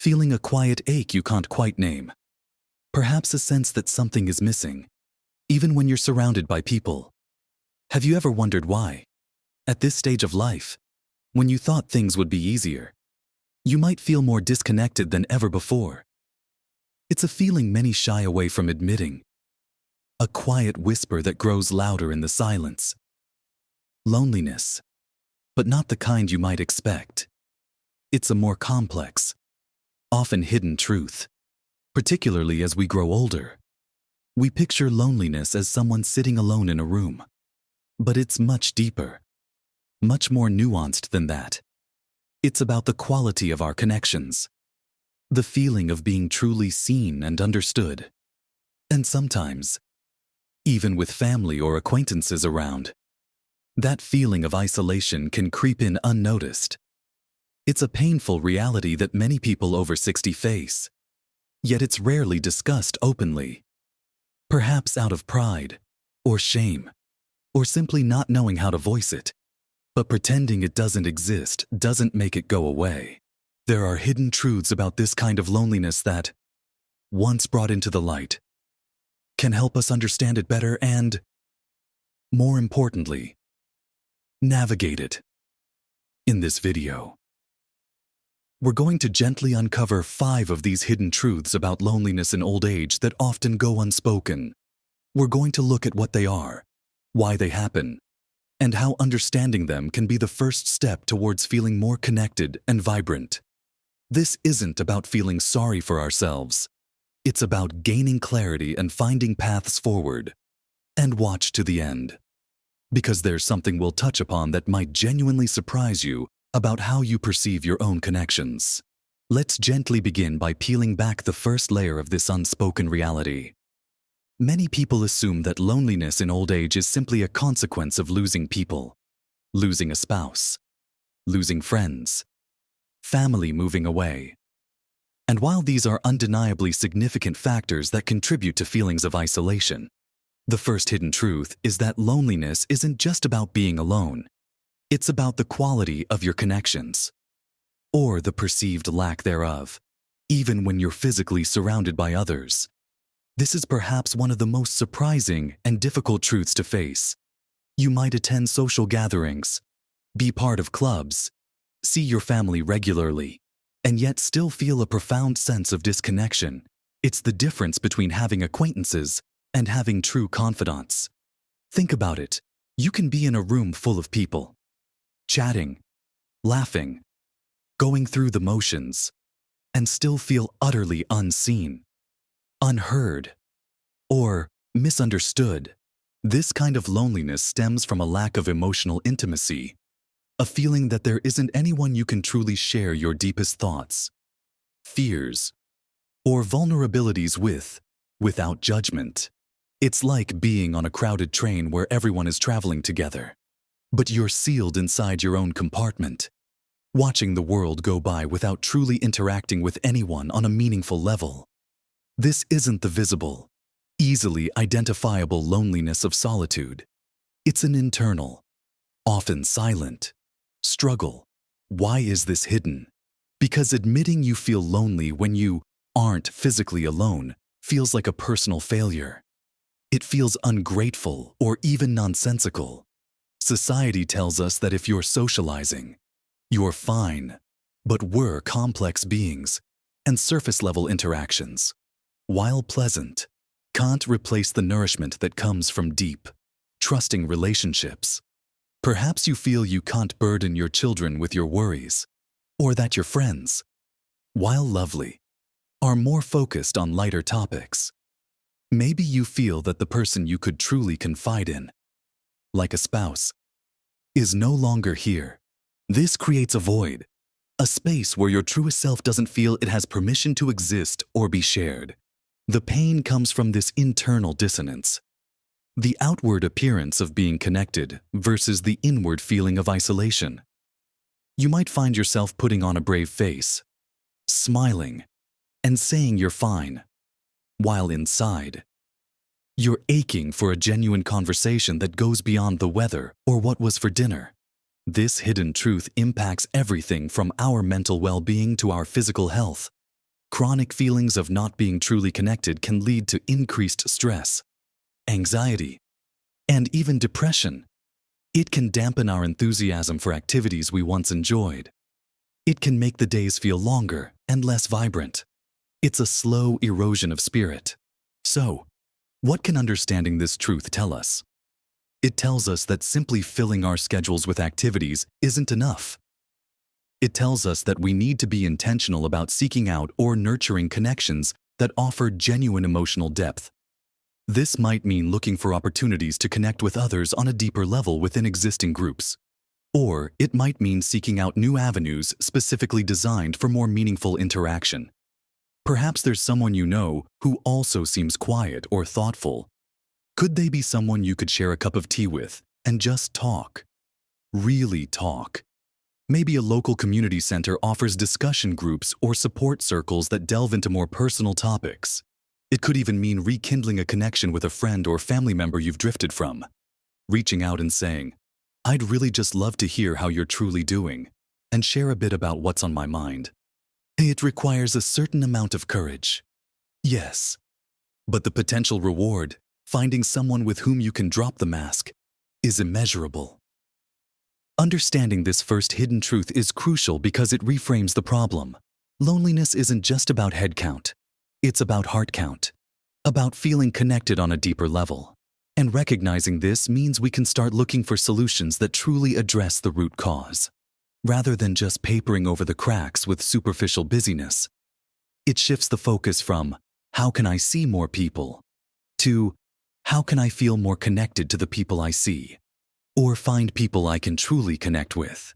feeling a quiet ache you can't quite name. Perhaps a sense that something is missing, even when you're surrounded by people. Have you ever wondered why? At this stage of life, when you thought things would be easier, you might feel more disconnected than ever before. It's a feeling many shy away from admitting. A quiet whisper that grows louder in the silence. Loneliness, but not the kind you might expect. It's a more complex, often hidden truth, particularly as we grow older. We picture loneliness as someone sitting alone in a room. But it's much deeper, much more nuanced than that. It's about the quality of our connections, the feeling of being truly seen and understood. And sometimes, even with family or acquaintances around, that feeling of isolation can creep in unnoticed. It's a painful reality that many people over 60 face, yet it's rarely discussed openly. Perhaps out of pride, or shame, or simply not knowing how to voice it. But pretending it doesn't exist doesn't make it go away. There are hidden truths about this kind of loneliness that, once brought into the light, can help us understand it better and, more importantly, navigate it. In this video, we're going to gently uncover 5 of these hidden truths about loneliness in old age that often go unspoken. We're going to look at what they are, why they happen, and how understanding them can be the first step towards feeling more connected and vibrant. This isn't about feeling sorry for ourselves. It's about gaining clarity and finding paths forward. And watch to the end, because there's something we'll touch upon that might genuinely surprise you about how you perceive your own connections. Let's gently begin by peeling back the first layer of this unspoken reality. Many people assume that loneliness in old age is simply a consequence of losing people, losing a spouse, losing friends, family moving away. And while these are undeniably significant factors that contribute to feelings of isolation, the first hidden truth is that loneliness isn't just about being alone. It's about the quality of your connections, or the perceived lack thereof, even when you're physically surrounded by others. This is perhaps one of the most surprising and difficult truths to face. You might attend social gatherings, be part of clubs, see your family regularly, and yet still feel a profound sense of disconnection. It's the difference between having acquaintances and having true confidants. Think about it. You can be in a room full of people, chatting, laughing, going through the motions, and still feel utterly unseen, unheard, or misunderstood. This kind of loneliness stems from a lack of emotional intimacy, a feeling that there isn't anyone you can truly share your deepest thoughts, fears, or vulnerabilities with, without judgment. It's like being on a crowded train where everyone is traveling together, but you're sealed inside your own compartment, watching the world go by without truly interacting with anyone on a meaningful level. This isn't the visible, easily identifiable loneliness of solitude. It's an internal, often silent, struggle. Why is this hidden? Because admitting you feel lonely when you aren't physically alone feels like a personal failure. It feels ungrateful or even nonsensical. Society tells us that if you're socializing, you're fine. But we're complex beings, and surface-level interactions, while pleasant, can't replace the nourishment that comes from deep, trusting relationships. Perhaps you feel you can't burden your children with your worries, or that your friends, while lovely, are more focused on lighter topics. Maybe you feel that the person you could truly confide in, like a spouse, is no longer here. This creates a void, a space where your truest self doesn't feel it has permission to exist or be shared. The pain comes from this internal dissonance, the outward appearance of being connected versus the inward feeling of isolation. You might find yourself putting on a brave face, smiling, and saying you're fine, while inside, you're aching for a genuine conversation that goes beyond the weather or what was for dinner. This hidden truth impacts everything from our mental well-being to our physical health. Chronic feelings of not being truly connected can lead to increased stress, anxiety, and even depression. It can dampen our enthusiasm for activities we once enjoyed. It can make the days feel longer and less vibrant. It's a slow erosion of spirit. So, what can understanding this truth tell us? It tells us that simply filling our schedules with activities isn't enough. It tells us that we need to be intentional about seeking out or nurturing connections that offer genuine emotional depth. This might mean looking for opportunities to connect with others on a deeper level within existing groups. Or it might mean seeking out new avenues specifically designed for more meaningful interaction. Perhaps there's someone you know who also seems quiet or thoughtful. Could they be someone you could share a cup of tea with and just talk? Really talk. Maybe a local community center offers discussion groups or support circles that delve into more personal topics. It could even mean rekindling a connection with a friend or family member you've drifted from. Reaching out and saying, "I'd really just love to hear how you're truly doing, and share a bit about what's on my mind." It requires a certain amount of courage. Yes. But the potential reward, finding someone with whom you can drop the mask, is immeasurable. Understanding this first hidden truth is crucial because it reframes the problem. Loneliness isn't just about head count. It's about heart count, about feeling connected on a deeper level. And recognizing this means we can start looking for solutions that truly address the root cause, rather than just papering over the cracks with superficial busyness. It shifts the focus from, "How can I see more people?" to, "How can I feel more connected to the people I see?" Or find people I can truly connect with.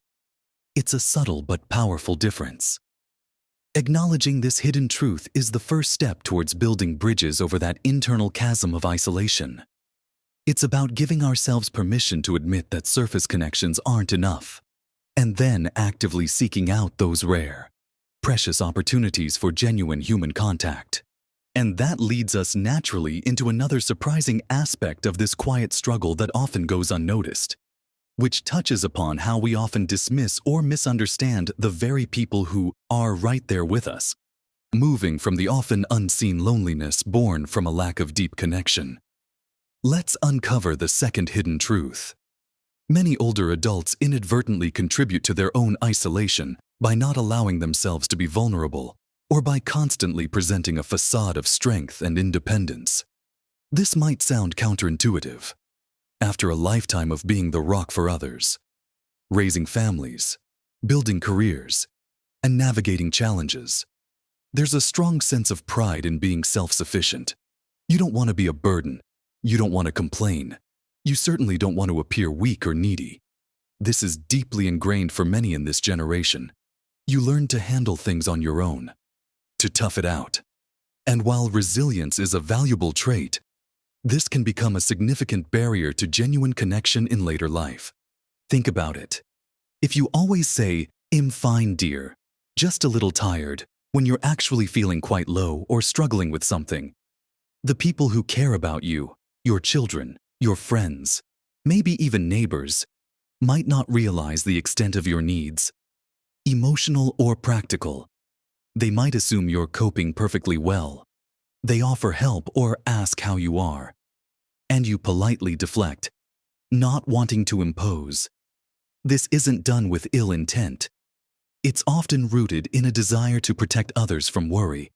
It's a subtle but powerful difference. Acknowledging this hidden truth is the first step towards building bridges over that internal chasm of isolation. It's about giving ourselves permission to admit that surface connections aren't enough, and then actively seeking out those rare, precious opportunities for genuine human contact. And that leads us naturally into another surprising aspect of this quiet struggle that often goes unnoticed, which touches upon how we often dismiss or misunderstand the very people who are right there with us, moving from the often unseen loneliness born from a lack of deep connection. Let's uncover the second hidden truth. Many older adults inadvertently contribute to their own isolation by not allowing themselves to be vulnerable, or by constantly presenting a facade of strength and independence. This might sound counterintuitive. After a lifetime of being the rock for others, raising families, building careers, and navigating challenges, there's a strong sense of pride in being self-sufficient. You don't want to be a burden. You don't want to complain. You certainly don't want to appear weak or needy. This is deeply ingrained for many in this generation. You learn to handle things on your own, to tough it out. And while resilience is a valuable trait, this can become a significant barrier to genuine connection in later life. Think about it. If you always say, "I'm fine, dear," just a little tired, when you're actually feeling quite low or struggling with something, the people who care about you, your children, your friends, maybe even neighbors, might not realize the extent of your needs, emotional or practical. They might assume you're coping perfectly well. They offer help or ask how you are, and you politely deflect, not wanting to impose. This isn't done with ill intent. It's often rooted in a desire to protect others from worry,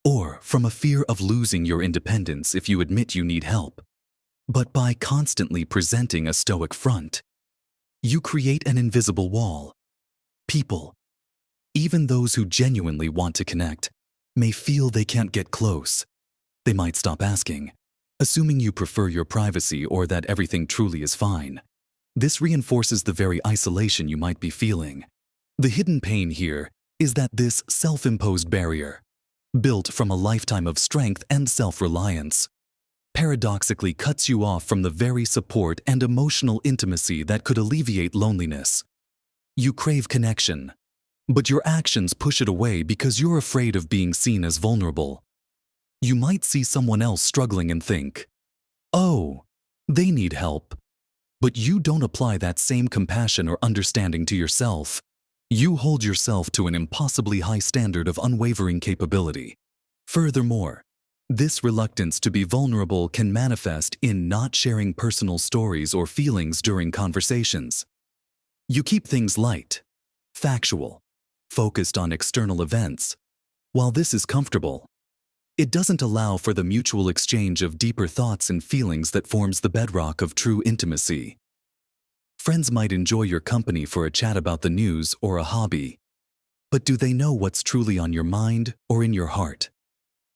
or from a fear of losing your independence if you admit you need help. But by constantly presenting a stoic front, you create an invisible wall. People, even those who genuinely want to connect, may feel they can't get close. They might stop asking, assuming you prefer your privacy or that everything truly is fine. This reinforces the very isolation you might be feeling. The hidden pain here is that this self-imposed barrier, built from a lifetime of strength and self-reliance, paradoxically cuts you off from the very support and emotional intimacy that could alleviate loneliness. You crave connection, but your actions push it away because you're afraid of being seen as vulnerable. You might see someone else struggling and think, "Oh, they need help." But you don't apply that same compassion or understanding to yourself. You hold yourself to an impossibly high standard of unwavering capability. Furthermore, this reluctance to be vulnerable can manifest in not sharing personal stories or feelings during conversations. You keep things light, factual, focused on external events. While this is comfortable, it doesn't allow for the mutual exchange of deeper thoughts and feelings that forms the bedrock of true intimacy. Friends might enjoy your company for a chat about the news or a hobby, but do they know what's truly on your mind or in your heart?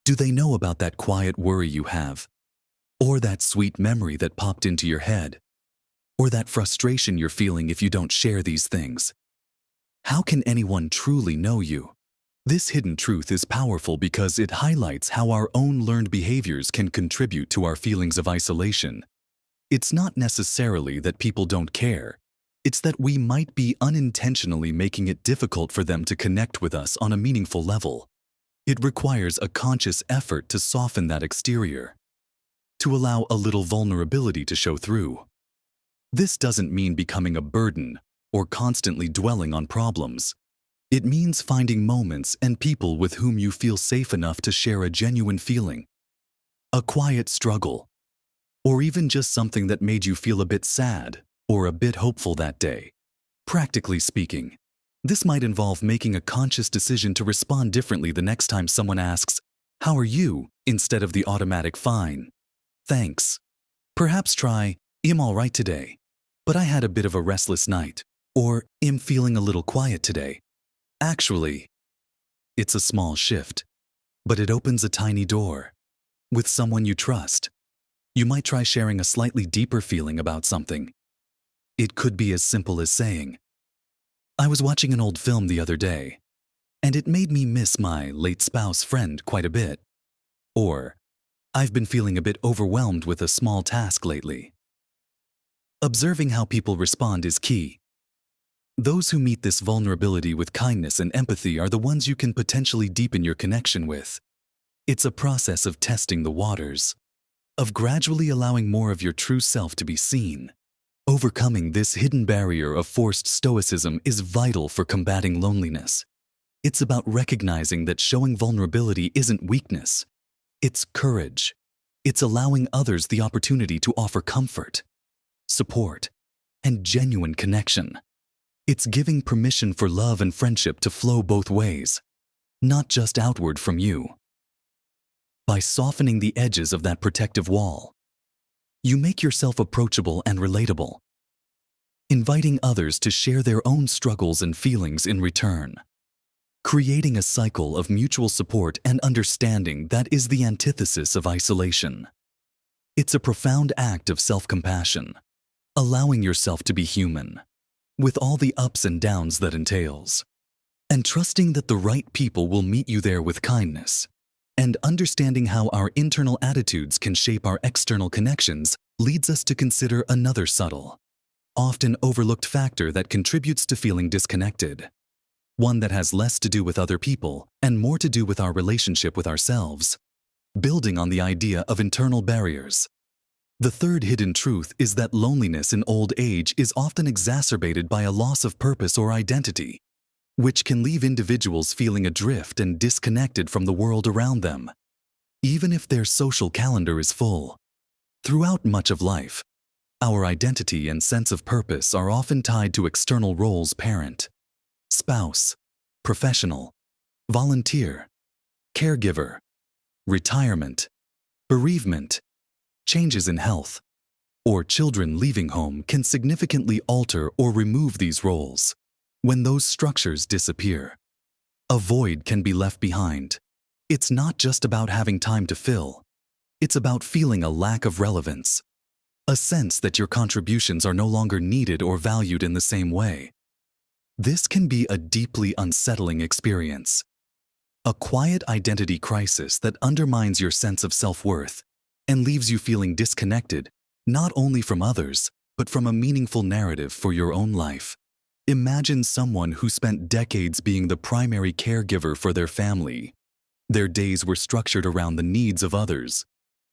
Do they know about that quiet worry you have, or that sweet memory that popped into your head, or that frustration you're feeling if you don't share these things? How can anyone truly know you? This hidden truth is powerful because it highlights how our own learned behaviors can contribute to our feelings of isolation. It's not necessarily that people don't care. It's that we might be unintentionally making it difficult for them to connect with us on a meaningful level. It requires a conscious effort to soften that exterior, to allow a little vulnerability to show through. This doesn't mean becoming a burden or constantly dwelling on problems. It means finding moments and people with whom you feel safe enough to share a genuine feeling, a quiet struggle, or even just something that made you feel a bit sad or a bit hopeful that day. Practically speaking, this might involve making a conscious decision to respond differently the next time someone asks, "How are you?" instead of the automatic "Fine, thanks." Perhaps try, "I'm all right today, but I had a bit of a restless night," or "I'm feeling a little quiet today." Actually, it's a small shift, but it opens a tiny door. With someone you trust, you might try sharing a slightly deeper feeling about something. It could be as simple as saying, "I was watching an old film the other day, and it made me miss my late spouse friend quite a bit." Or, "I've been feeling a bit overwhelmed with a small task lately." Observing how people respond is key. Those who meet this vulnerability with kindness and empathy are the ones you can potentially deepen your connection with. It's a process of testing the waters, of gradually allowing more of your true self to be seen. Overcoming this hidden barrier of forced stoicism is vital for combating loneliness. It's about recognizing that showing vulnerability isn't weakness. It's courage. It's allowing others the opportunity to offer comfort, support, and genuine connection. It's giving permission for love and friendship to flow both ways, not just outward from you. By softening the edges of that protective wall, you make yourself approachable and relatable, inviting others to share their own struggles and feelings in return, creating a cycle of mutual support and understanding that is the antithesis of isolation. It's a profound act of self-compassion, allowing yourself to be human, with all the ups and downs that entails, and trusting that the right people will meet you there with kindness. And understanding how our internal attitudes can shape our external connections leads us to consider another subtle, often overlooked factor that contributes to feeling disconnected. One that has less to do with other people and more to do with our relationship with ourselves. Building on the idea of internal barriers, the third hidden truth is that loneliness in old age is often exacerbated by a loss of purpose or identity, which can leave individuals feeling adrift and disconnected from the world around them, even if their social calendar is full. Throughout much of life, our identity and sense of purpose are often tied to external roles: parent, spouse, professional, volunteer, caregiver, retirement, bereavement. Changes in health, or children leaving home can significantly alter or remove these roles. When those structures disappear, a void can be left behind. It's not just about having time to fill. It's about feeling a lack of relevance, a sense that your contributions are no longer needed or valued in the same way. This can be a deeply unsettling experience, a quiet identity crisis that undermines your sense of self-worth and leaves you feeling disconnected, not only from others, but from a meaningful narrative for your own life. Imagine someone who spent decades being the primary caregiver for their family. Their days were structured around the needs of others,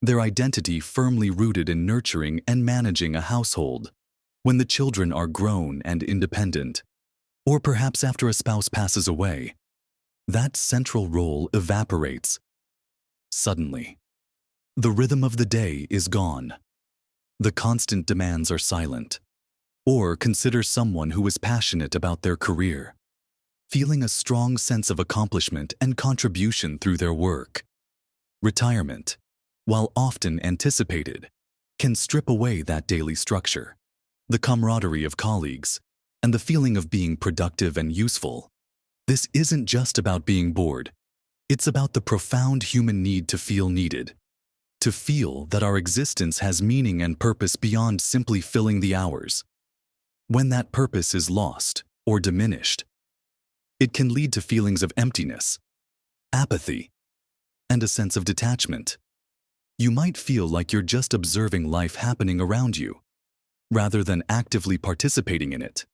their identity firmly rooted in nurturing and managing a household. When the children are grown and independent, Or perhaps after a spouse passes away, that central role evaporates. Suddenly, the rhythm of the day is gone. The constant demands are silent. Or consider someone who is passionate about their career, feeling a strong sense of accomplishment and contribution through their work. Retirement, while often anticipated, can strip away that daily structure, the camaraderie of colleagues, and the feeling of being productive and useful. This isn't just about being bored. It's about the profound human need to feel needed, to feel that our existence has meaning and purpose beyond simply filling the hours. When that purpose is lost or diminished, it can lead to feelings of emptiness, apathy, and a sense of detachment. You might feel like you're just observing life happening around you, rather than actively participating in it.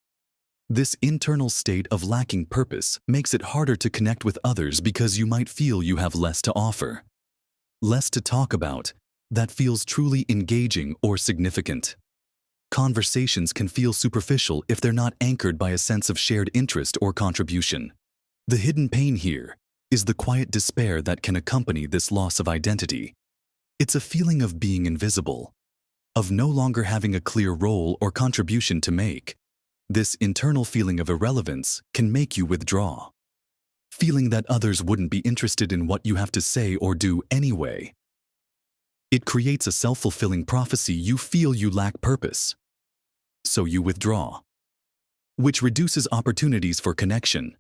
This internal state of lacking purpose makes it harder to connect with others because you might feel you have less to offer, less to talk about that feels truly engaging or significant. Conversations can feel superficial if they're not anchored by a sense of shared interest or contribution. The hidden pain here is the quiet despair that can accompany this loss of identity. It's a feeling of being invisible, of no longer having a clear role or contribution to make. This internal feeling of irrelevance can make you withdraw, feeling that others wouldn't be interested in what you have to say or do anyway. It creates a self-fulfilling prophecy. You feel you lack purpose, so you withdraw, which reduces opportunities for connection,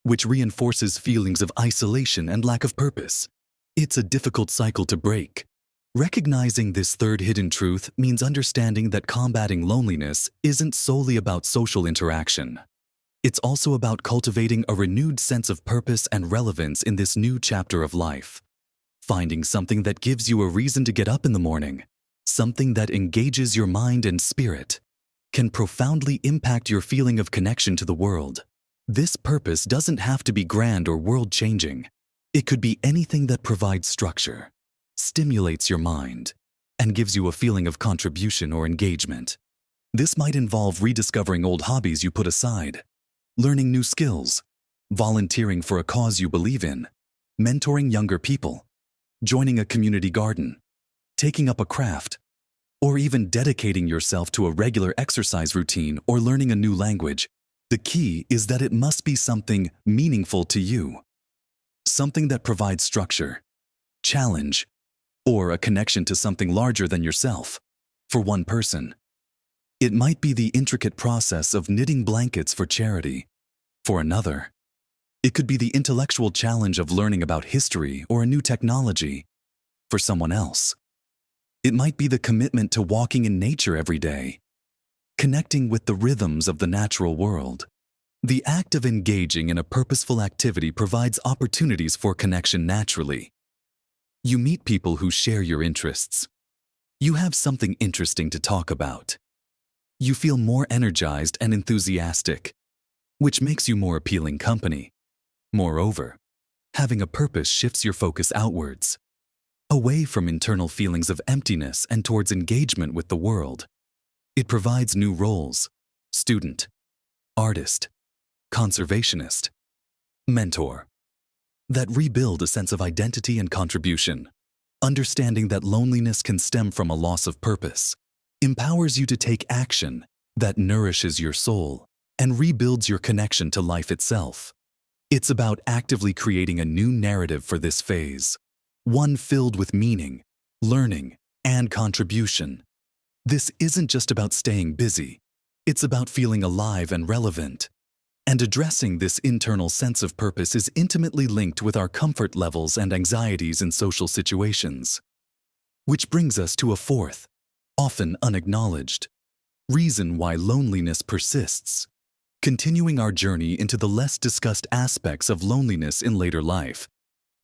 which reinforces feelings of isolation and lack of purpose. It's a difficult cycle to break. Recognizing this third hidden truth means understanding that combating loneliness isn't solely about social interaction. It's also about cultivating a renewed sense of purpose and relevance in this new chapter of life. Finding something that gives you a reason to get up in the morning, something that engages your mind and spirit, can profoundly impact your feeling of connection to the world. This purpose doesn't have to be grand or world-changing. It could be anything that provides structure, stimulates your mind, and gives you a feeling of contribution or engagement. This might involve rediscovering old hobbies you put aside, learning new skills, volunteering for a cause you believe in, mentoring younger people, joining a community garden, taking up a craft, or even dedicating yourself to a regular exercise routine or learning a new language. The key is that it must be something meaningful to you, something that provides structure, challenge, or a connection to something larger than yourself. For one person, it might be the intricate process of knitting blankets for charity. For another, it could be the intellectual challenge of learning about history or a new technology. For someone else, it might be the commitment to walking in nature every day, connecting with the rhythms of the natural world. The act of engaging in a purposeful activity provides opportunities for connection naturally. You meet people who share your interests. You have something interesting to talk about. You feel more energized and enthusiastic, which makes you more appealing company. Moreover, having a purpose shifts your focus outwards, away from internal feelings of emptiness and towards engagement with the world. It provides new roles: student, artist, conservationist, mentor, that rebuild a sense of identity and contribution. Understanding that loneliness can stem from a loss of purpose empowers you to take action that nourishes your soul and rebuilds your connection to life itself. It's about actively creating a new narrative for this phase, one filled with meaning, learning, and contribution. This isn't just about staying busy. It's about feeling alive and relevant. And addressing this internal sense of purpose is intimately linked with our comfort levels and anxieties in social situations. Which brings us to a fourth, often unacknowledged, reason why loneliness persists. Continuing our journey into the less discussed aspects of loneliness in later life,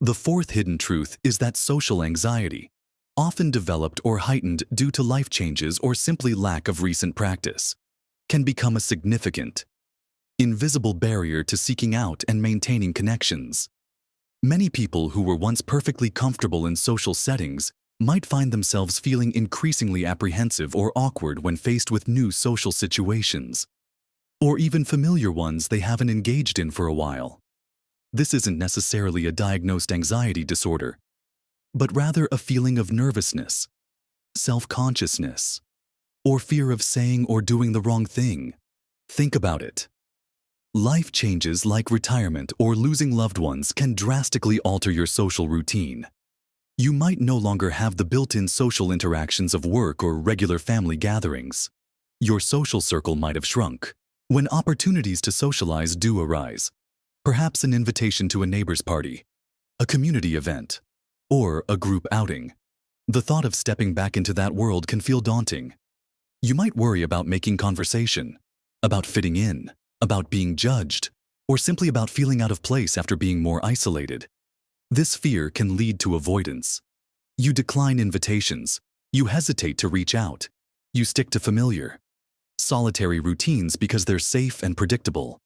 the fourth hidden truth is that social anxiety, often developed or heightened due to life changes or simply lack of recent practice, can become a significant, invisible barrier to seeking out and maintaining connections. Many people who were once perfectly comfortable in social settings might find themselves feeling increasingly apprehensive or awkward when faced with new social situations. or even familiar ones they haven't engaged in for a while. This isn't necessarily a diagnosed anxiety disorder, but rather a feeling of nervousness, self-consciousness, or fear of saying or doing the wrong thing. Think about it. Life changes like retirement or losing loved ones can drastically alter your social routine. You might no longer have the built-in social interactions of work or regular family gatherings. Your social circle might have shrunk. When opportunities to socialize do arise, perhaps an invitation to a neighbor's party, a community event, or a group outing, the thought of stepping back into that world can feel daunting. You might worry about making conversation, about fitting in, about being judged, or simply about feeling out of place after being more isolated. This fear can lead to avoidance. You decline invitations, you hesitate to reach out, you stick to familiar, solitary routines because they're safe and predictable.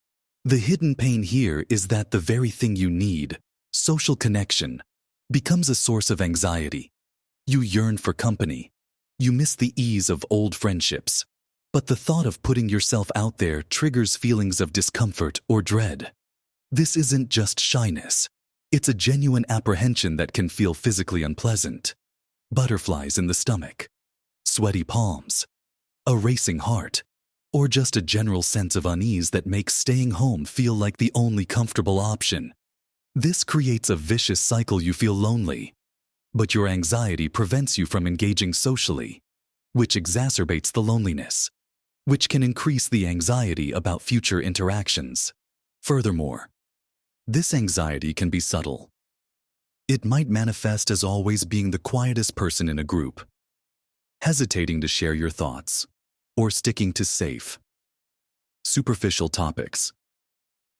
The hidden pain here is that the very thing you need, social connection, becomes a source of anxiety. You yearn for company. You miss the ease of old friendships. But the thought of putting yourself out there triggers feelings of discomfort or dread. This isn't just shyness. It's a genuine apprehension that can feel physically unpleasant. Butterflies in the stomach, sweaty palms, a racing heart, or just a general sense of unease that makes staying home feel like the only comfortable option. This creates a vicious cycle. You feel lonely, but your anxiety prevents you from engaging socially, which exacerbates the loneliness, which can increase the anxiety about future interactions. Furthermore, this anxiety can be subtle. It might manifest as always being the quietest person in a group, hesitating to share your thoughts, or sticking to safe, superficial topics.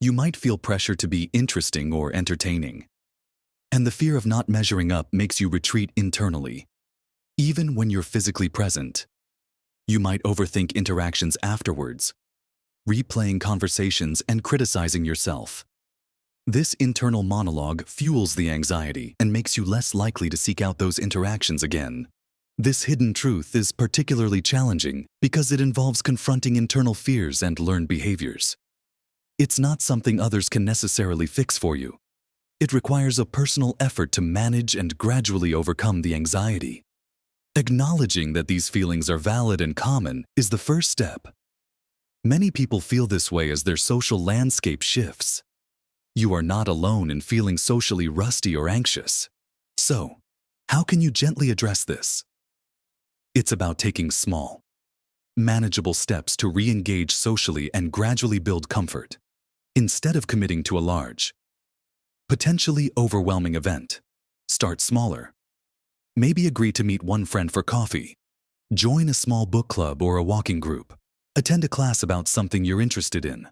You might feel pressure to be interesting or entertaining, and the fear of not measuring up makes you retreat internally. Even when you're physically present, you might overthink interactions afterwards, replaying conversations and criticizing yourself. This internal monologue fuels the anxiety and makes you less likely to seek out those interactions again. This hidden truth is particularly challenging because it involves confronting internal fears and learned behaviors. It's not something others can necessarily fix for you. It requires a personal effort to manage and gradually overcome the anxiety. Acknowledging that these feelings are valid and common is the first step. Many people feel this way as their social landscape shifts. You are not alone in feeling socially rusty or anxious. So, how can you gently address this? It's about taking small, manageable steps to re-engage socially and gradually build comfort. Instead of committing to a large, potentially overwhelming event, start smaller. Maybe agree to meet one friend for coffee, join a small book club or a walking group, attend a class about something you're interested in.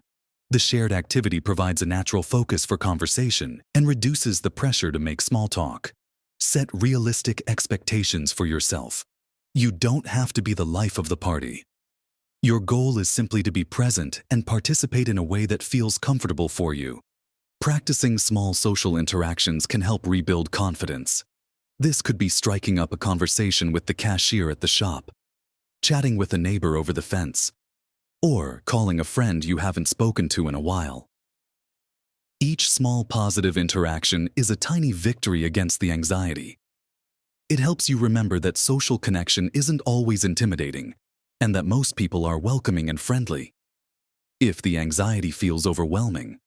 The shared activity provides a natural focus for conversation and reduces the pressure to make small talk. Set realistic expectations for yourself. You don't have to be the life of the party. Your goal is simply to be present and participate in a way that feels comfortable for you. Practicing small social interactions can help rebuild confidence. This could be striking up a conversation with the cashier at the shop, chatting with a neighbor over the fence, or calling a friend you haven't spoken to in a while. Each small positive interaction is a tiny victory against the anxiety. It helps you remember that social connection isn't always intimidating, and that most people are welcoming and friendly. If the anxiety feels overwhelming,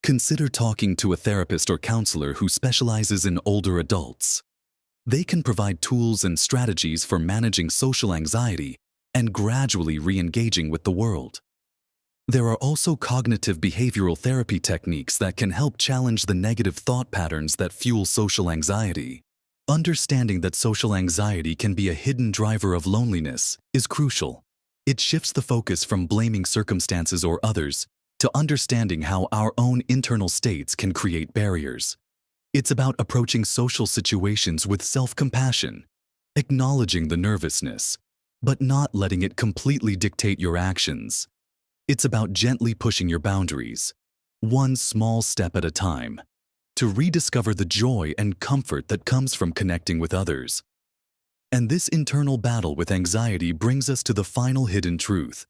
consider talking to a therapist or counselor who specializes in older adults. They can provide tools and strategies for managing social anxiety and gradually re-engaging with the world. There are also cognitive behavioral therapy techniques that can help challenge the negative thought patterns that fuel social anxiety. Understanding that social anxiety can be a hidden driver of loneliness is crucial. It shifts the focus from blaming circumstances or others to understanding how our own internal states can create barriers. It's about approaching social situations with self-compassion, acknowledging the nervousness, but not letting it completely dictate your actions. It's about gently pushing your boundaries, one small step at a time, to rediscover the joy and comfort that comes from connecting with others. And this internal battle with anxiety brings us to the final hidden truth.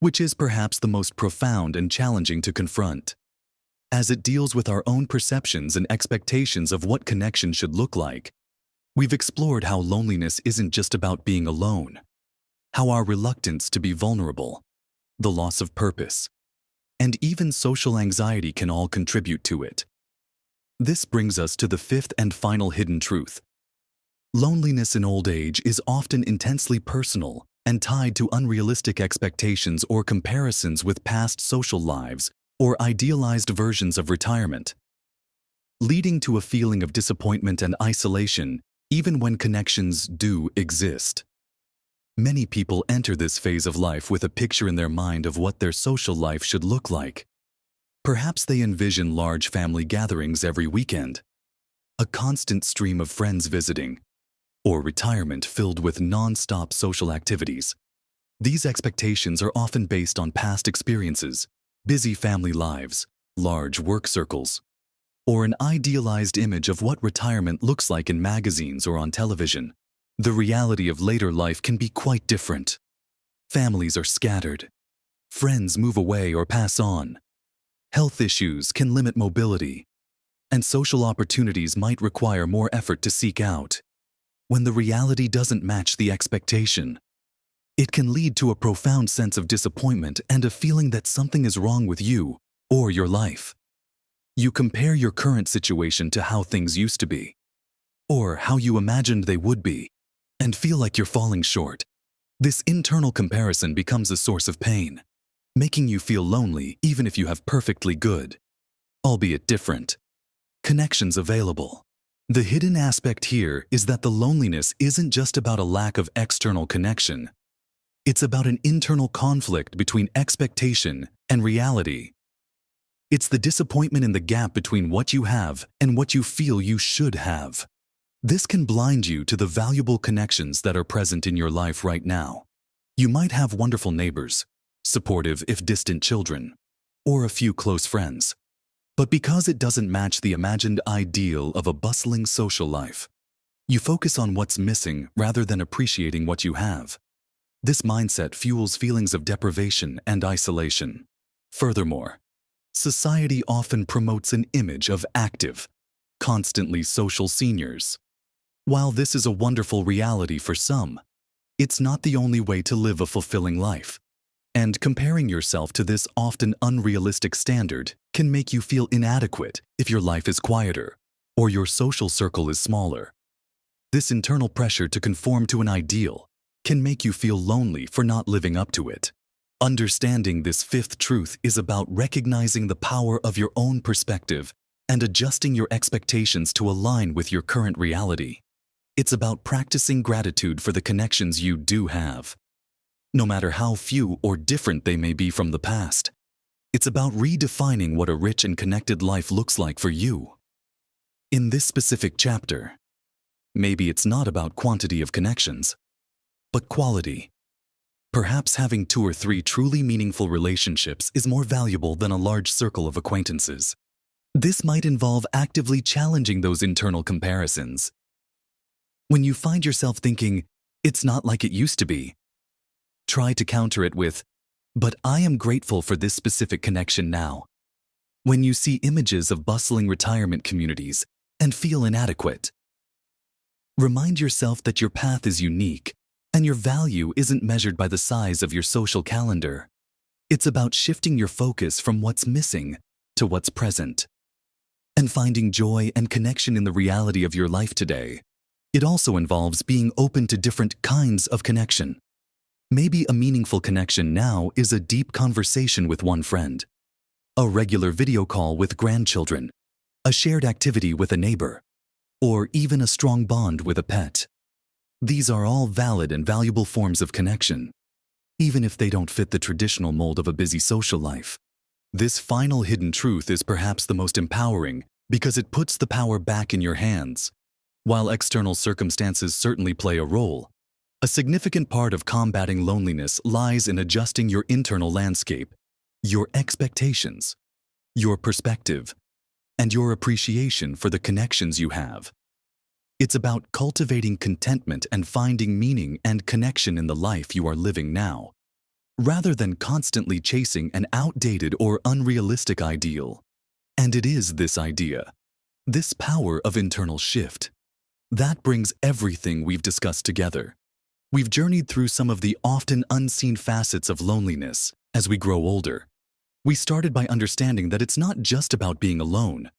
which is perhaps the most profound and challenging to confront, as it deals with our own perceptions and expectations of what connection should look like. We've explored how loneliness isn't just about being alone, how our reluctance to be vulnerable, the loss of purpose, and even social anxiety can all contribute to it. This brings us to the fifth and final hidden truth. Loneliness in old age is often intensely personal and tied to unrealistic expectations or comparisons with past social lives or idealized versions of retirement, leading to a feeling of disappointment and isolation even when connections do exist. Many people enter this phase of life with a picture in their mind of what their social life should look like. Perhaps they envision large family gatherings every weekend, a constant stream of friends visiting, or retirement filled with non-stop social activities. These expectations are often based on past experiences, busy family lives, large work circles, or an idealized image of what retirement looks like in magazines or on television. The reality of later life can be quite different. Families are scattered. Friends move away or pass on. Health issues can limit mobility, and social opportunities might require more effort to seek out. When the reality doesn't match the expectation, it can lead to a profound sense of disappointment and a feeling that something is wrong with you or your life. You compare your current situation to how things used to be, or how you imagined they would be, and feel like you're falling short. This internal comparison becomes a source of pain, making you feel lonely even if you have perfectly good, albeit different, connections available. The hidden aspect here is that the loneliness isn't just about a lack of external connection. It's about an internal conflict between expectation and reality. It's the disappointment in the gap between what you have and what you feel you should have. This can blind you to the valuable connections that are present in your life right now. You might have wonderful neighbors, supportive if distant children, or a few close friends. But because it doesn't match the imagined ideal of a bustling social life, you focus on what's missing rather than appreciating what you have. This mindset fuels feelings of deprivation and isolation. Furthermore, society often promotes an image of active, constantly social seniors. While this is a wonderful reality for some, it's not the only way to live a fulfilling life. And comparing yourself to this often unrealistic standard can make you feel inadequate if your life is quieter or your social circle is smaller. This internal pressure to conform to an ideal can make you feel lonely for not living up to it. Understanding this fifth truth is about recognizing the power of your own perspective and adjusting your expectations to align with your current reality. It's about practicing gratitude for the connections you do have, no matter how few or different they may be from the past. It's about redefining what a rich and connected life looks like for you. In this specific chapter, maybe it's not about quantity of connections, but quality. Perhaps having 2 or 3 truly meaningful relationships is more valuable than a large circle of acquaintances. This might involve actively challenging those internal comparisons. When you find yourself thinking, "It's not like it used to be," try to counter it with, "But I am grateful for this specific connection now." When you see images of bustling retirement communities and feel inadequate, remind yourself that your path is unique and your value isn't measured by the size of your social calendar. It's about shifting your focus from what's missing to what's present and finding joy and connection in the reality of your life today. It also involves being open to different kinds of connection. Maybe a meaningful connection now is a deep conversation with one friend, a regular video call with grandchildren, a shared activity with a neighbor, or even a strong bond with a pet. These are all valid and valuable forms of connection, even if they don't fit the traditional mold of a busy social life. This final hidden truth is perhaps the most empowering because it puts the power back in your hands. While external circumstances certainly play a role, a significant part of combating loneliness lies in adjusting your internal landscape, your expectations, your perspective, and your appreciation for the connections you have. It's about cultivating contentment and finding meaning and connection in the life you are living now. rather than constantly chasing an outdated or unrealistic ideal. And it is this idea, this power of internal shift, that brings everything we've discussed together. We've journeyed through some of the often unseen facets of loneliness as we grow older. We started by understanding that it's not just about being alone,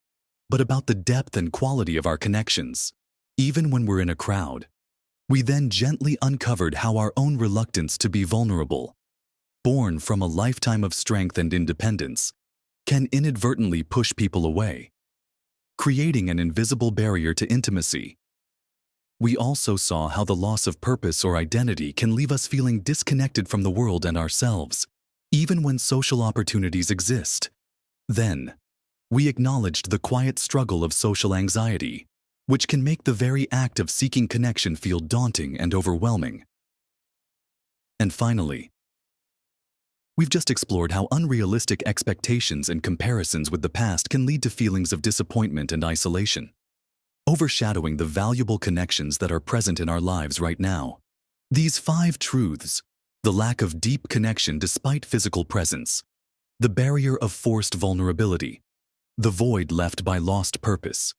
but about the depth and quality of our connections, even when we're in a crowd. We then gently uncovered how our own reluctance to be vulnerable, born from a lifetime of strength and independence, can inadvertently push people away, creating an invisible barrier to intimacy. We also saw how the loss of purpose or identity can leave us feeling disconnected from the world and ourselves, even when social opportunities exist. Then, we acknowledged the quiet struggle of social anxiety, which can make the very act of seeking connection feel daunting and overwhelming. And finally, we've just explored how unrealistic expectations and comparisons with the past can lead to feelings of disappointment and isolation, overshadowing the valuable connections that are present in our lives right now. These 5 truths: the lack of deep connection despite physical presence, the barrier of forced vulnerability, the void left by lost purpose,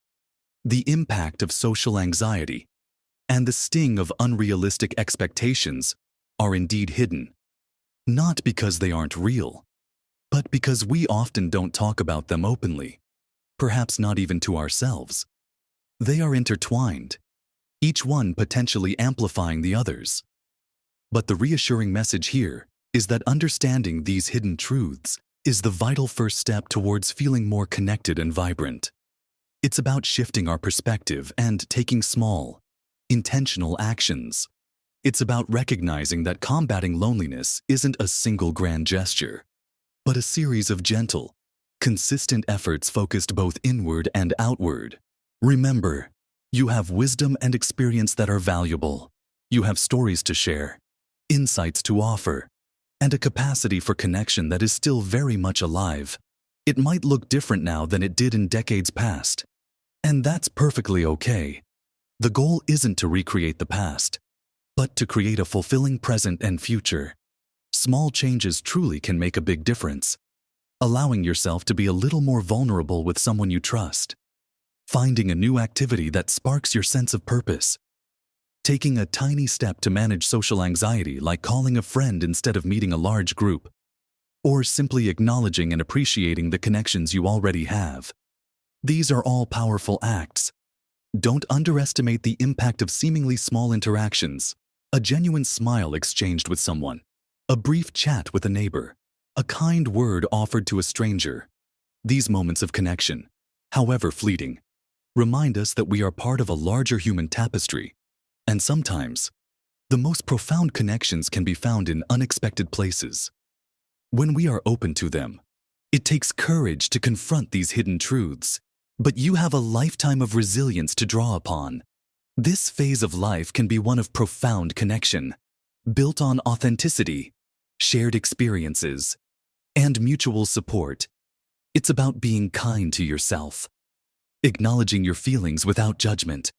the impact of social anxiety, and the sting of unrealistic expectations are indeed hidden, not because they aren't real, but because we often don't talk about them openly, perhaps not even to ourselves. They are intertwined, each one potentially amplifying the others. But the reassuring message here is that understanding these hidden truths is the vital first step towards feeling more connected and vibrant. It's about shifting our perspective and taking small, intentional actions. It's about recognizing that combating loneliness isn't a single grand gesture, but a series of gentle, consistent efforts focused both inward and outward. Remember, you have wisdom and experience that are valuable. You have stories to share, insights to offer, and a capacity for connection that is still very much alive. It might look different now than it did in decades past, and that's perfectly okay. The goal isn't to recreate the past, but to create a fulfilling present and future. Small changes truly can make a big difference. Allowing yourself to be a little more vulnerable with someone you trust, finding a new activity that sparks your sense of purpose, taking a tiny step to manage social anxiety like calling a friend instead of meeting a large group, or simply acknowledging and appreciating the connections you already have. These are all powerful acts. Don't underestimate the impact of seemingly small interactions. A genuine smile exchanged with someone, a brief chat with a neighbor, a kind word offered to a stranger. These moments of connection, however fleeting, remind us that we are part of a larger human tapestry. And sometimes, the most profound connections can be found in unexpected places. When we are open to them, it takes courage to confront these hidden truths, but you have a lifetime of resilience to draw upon. This phase of life can be one of profound connection, built on authenticity, shared experiences, and mutual support. It's about being kind to yourself, acknowledging your feelings without judgment,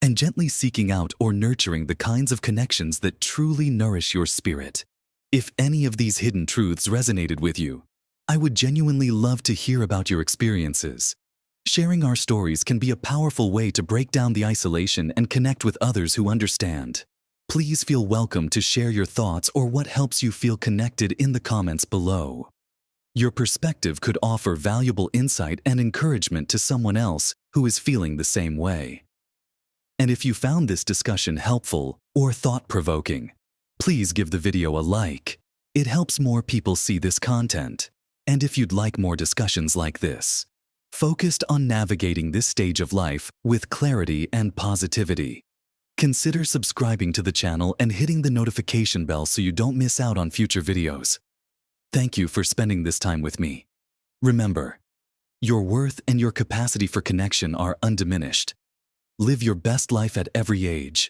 and gently seeking out or nurturing the kinds of connections that truly nourish your spirit. If any of these hidden truths resonated with you, I would genuinely love to hear about your experiences. Sharing our stories can be a powerful way to break down the isolation and connect with others who understand. Please feel welcome to share your thoughts or what helps you feel connected in the comments below. Your perspective could offer valuable insight and encouragement to someone else who is feeling the same way. And if you found this discussion helpful or thought-provoking, please give the video a like. It helps more people see this content. And if you'd like more discussions like this, focused on navigating this stage of life with clarity and positivity, consider subscribing to the channel and hitting the notification bell so you don't miss out on future videos. Thank you for spending this time with me. Remember, your worth and your capacity for connection are undiminished. Live your best life at every age.